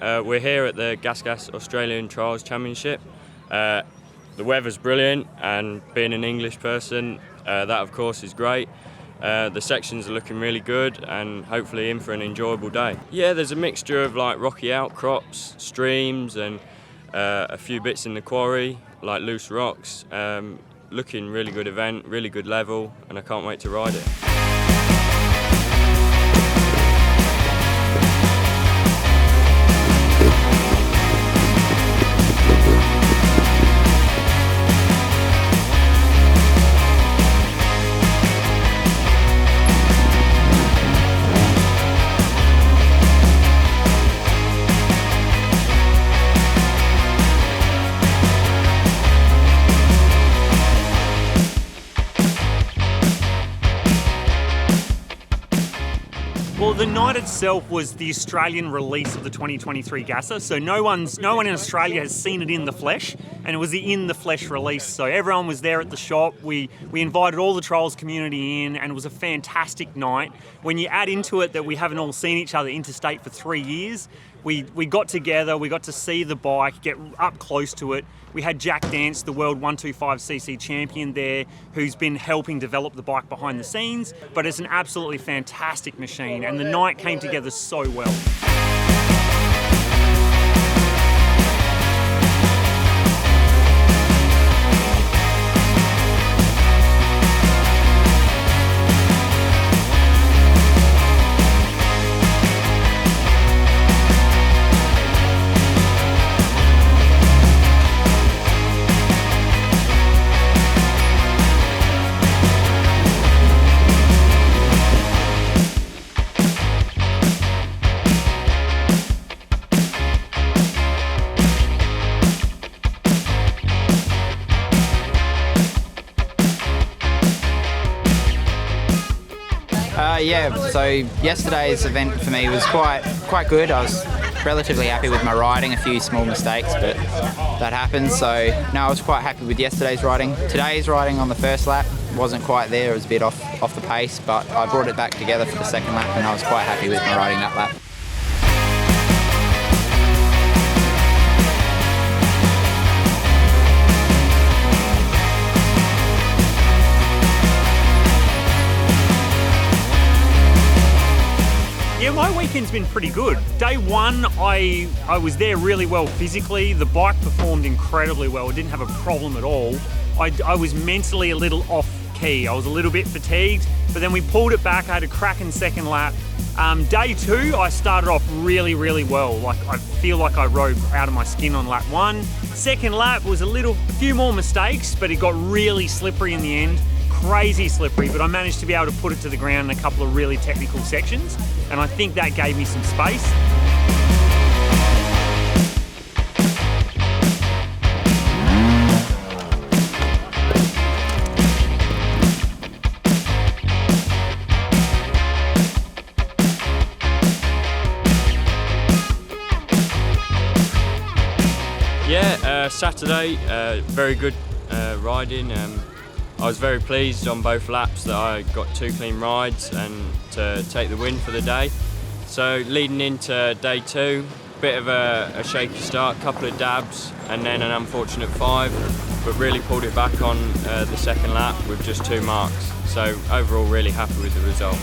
We're here at the GASGAS Australian Trial Championship. The weather's brilliant, and being an English person, that of course is great. The sections are looking really good and hopefully in for an enjoyable day. Yeah, there's a mixture of like rocky outcrops, streams and a few bits in the quarry, like loose rocks. Looking really good event, really good level, and I can't wait to ride it. Well, the night itself was the Australian release of the 2023 GASGAS, so no one in Australia has seen it in the flesh, and it was the in the flesh release. So everyone was there at the shop. We invited all the trials community in, and it was a fantastic night. When you add into it that we haven't all seen each other interstate for 3 years, we got together, we got to see the bike, get up close to it. We had Jack Dance, the world 125cc champion there, who's been helping develop the bike behind the scenes, but it's an absolutely fantastic machine, and the night came together so well. Yeah, so yesterday's event for me was quite good. I was relatively happy with my riding, a few small mistakes, but that happens. So no, I was quite happy with yesterday's riding. Today's riding on the first lap wasn't quite there, it was a bit off the pace, but I brought it back together for the second lap and I was quite happy with my riding that lap. Yeah, my weekend's been pretty good. Day one, I was there really well physically. The bike performed incredibly well. It didn't have a problem at all. I was mentally a little off key. I was a little bit fatigued, but then we pulled it back. I had a cracking second lap. Day two, I started off really well. Like, I feel like I rode out of my skin on lap one. Second lap was a few more mistakes, but it got really slippery in the end. Crazy slippery, but I managed to be able to put it to the ground in a couple of really technical sections, and I think that gave me some space. Yeah, Saturday, very good riding. I was very pleased on both laps that I got 2 clean rides and to take the win for the day. So leading into day 2, bit of a shaky start, couple of dabs and then an unfortunate 5, but really pulled it back on the second lap with just 2 marks. So overall really happy with the result.